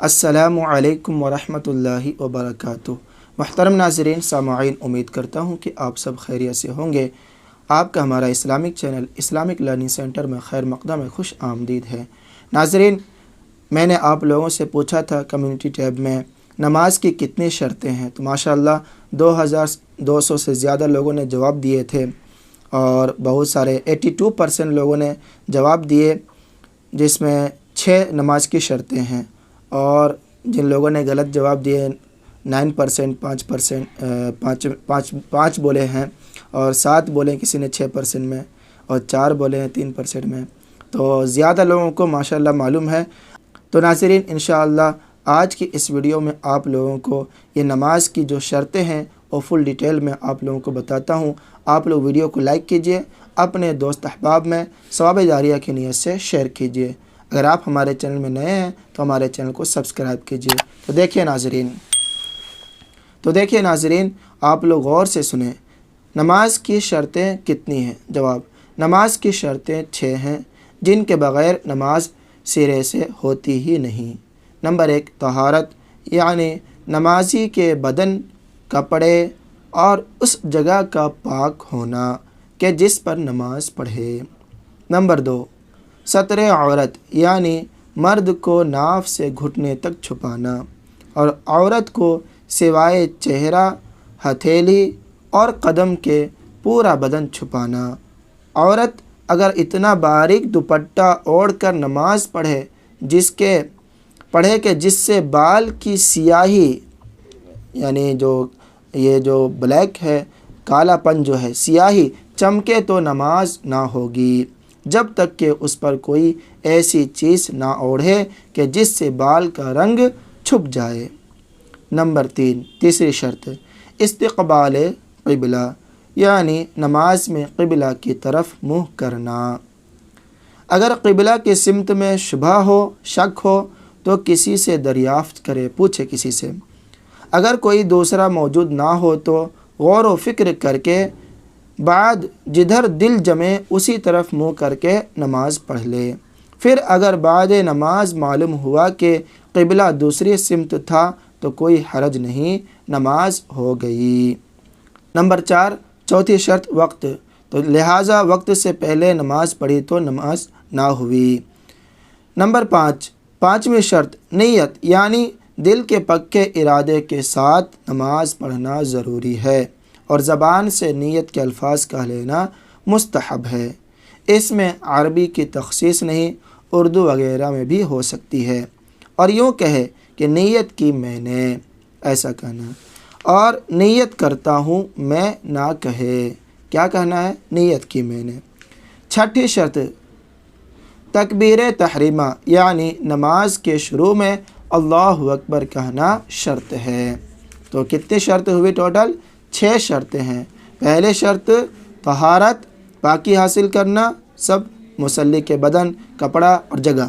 السلام علیکم ورحمۃ اللہ وبرکاتہ۔ محترم ناظرین سامعین، امید کرتا ہوں کہ آپ سب خیریت سے ہوں گے۔ آپ کا ہمارا Islamic channel Islamic learning centre میں خیر مقدم خوش آمدید ہے۔ ناظرین، میں نے آپ لوگوں سے پوچھا تھا کمیونٹی ٹیب میں نماز کی کتنی شرطیں ہیں، تو ماشاءاللہ 2200 سے زیادہ لوگوں نے جواب دیے تھے اور بہت سارے 82% لوگوں نے جواب دیے، جس میں 6 نماز کی شرطیں ہیں، اور جن لوگوں نے غلط جواب دیے 9%، 5 بولے ہیں، اور 7 بولے کسی نے 6% میں، اور 4 بولے ہیں 3% میں، تو زیادہ لوگوں کو ماشاءاللہ معلوم ہے۔ تو ناظرین، انشاءاللہ آج کی اس ویڈیو میں آپ لوگوں کو یہ نماز کی جو شرطیں ہیں وہ فل ڈیٹیل میں آپ لوگوں کو بتاتا ہوں۔ آپ لوگ ویڈیو کو لائک کیجئے، اپنے دوست احباب میں ثواب جاریہ کی نیت سے شیئر کیجئے۔ اگر آپ ہمارے چینل میں نئے ہیں تو ہمارے چینل کو سبسکرائب کیجئے۔ تو دیکھیے ناظرین، آپ لوگ غور سے سنیں، نماز کی شرطیں کتنی ہیں؟ جواب: نماز کی شرطیں 6 ہیں، جن کے بغیر نماز سرے سے ہوتی ہی نہیں۔ نمبر 1، طہارت، یعنی نمازی کے بدن، کپڑے اور اس جگہ کا پاک ہونا کہ جس پر نماز پڑھے۔ نمبر 2، ستر عورت، یعنی مرد کو ناف سے گھٹنے تک چھپانا، اور عورت کو سوائے چہرہ، ہتھیلی اور قدم کے پورا بدن چھپانا۔ عورت اگر اتنا باریک دوپٹہ اوڑھ کر نماز پڑھے کہ جس سے بال کی سیاہی، یعنی یہ جو بلیک ہے، کالا پن جو ہے، سیاہی چمکے تو نماز نہ ہوگی، جب تک کہ اس پر کوئی ایسی چیز نہ اوڑھے کہ جس سے بال کا رنگ چھپ جائے۔ نمبر 3، تیسری شرط، استقبال قبلہ، یعنی نماز میں قبلہ کی طرف منہ کرنا۔ اگر قبلہ کی سمت میں شبہ ہو، شک ہو تو کسی سے دریافت کرے، پوچھے کسی سے۔ اگر کوئی دوسرا موجود نہ ہو تو غور و فکر کر کے بعد جدھر دل جمے اسی طرف منہ کر کے نماز پڑھ لے۔ پھر اگر بعد نماز معلوم ہوا کہ قبلہ دوسری سمت تھا تو کوئی حرج نہیں، نماز ہو گئی۔ نمبر 4، چوتھی شرط، وقت، تو لہٰذا وقت سے پہلے نماز پڑھی تو نماز نہ ہوئی۔ نمبر 5، پانچویں شرط، نیت، یعنی دل کے پکے ارادے کے ساتھ نماز پڑھنا ضروری ہے، اور زبان سے نیت کے الفاظ کہہ لینا مستحب ہے۔ اس میں عربی کی تخصیص نہیں، اردو وغیرہ میں بھی ہو سکتی ہے، اور یوں کہے کہ نیت کی میں نے، ایسا کہنا، اور نیت کرتا ہوں میں نہ کہے، کیا کہنا ہے؟ نیت کی میں نے۔ چھٹی شرط، تکبیر تحریمہ، یعنی نماز کے شروع میں اللہ اکبر کہنا شرط ہے۔ تو کتنی شرط ہوئی ٹوٹل؟ 6 شرطیں ہیں۔ پہلے شرط طہارت، پاکی حاصل کرنا، سب مصلی کے بدن، کپڑا اور جگہ،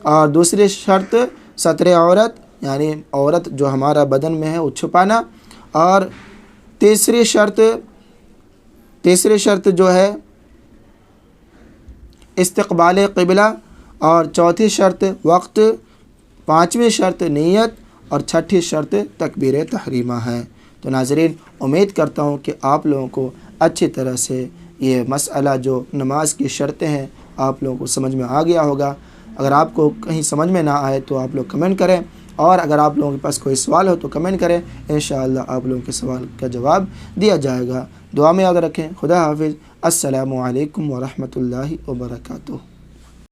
اور دوسری شرط ستر عورت، یعنی عورت جو ہمارا بدن میں ہے وہ چھپانا، اور تیسری شرط جو ہے استقبال قبلہ، اور چوتھی شرط وقت، پانچویں شرط نیت، اور چھٹی شرط تکبیر تحریمہ ہے۔ تو ناظرین، امید کرتا ہوں کہ آپ لوگوں کو اچھی طرح سے یہ مسئلہ جو نماز کی شرطیں ہیں آپ لوگوں کو سمجھ میں آ گیا ہوگا۔ اگر آپ کو کہیں سمجھ میں نہ آئے تو آپ لوگ کمنٹ کریں، اور اگر آپ لوگوں کے پاس کوئی سوال ہو تو کمنٹ کریں، انشاءاللہ آپ لوگوں کے سوال کا جواب دیا جائے گا۔ دعا میں یاد رکھیں۔ خدا حافظ۔ السلام علیکم ورحمۃ اللہ وبرکاتہ۔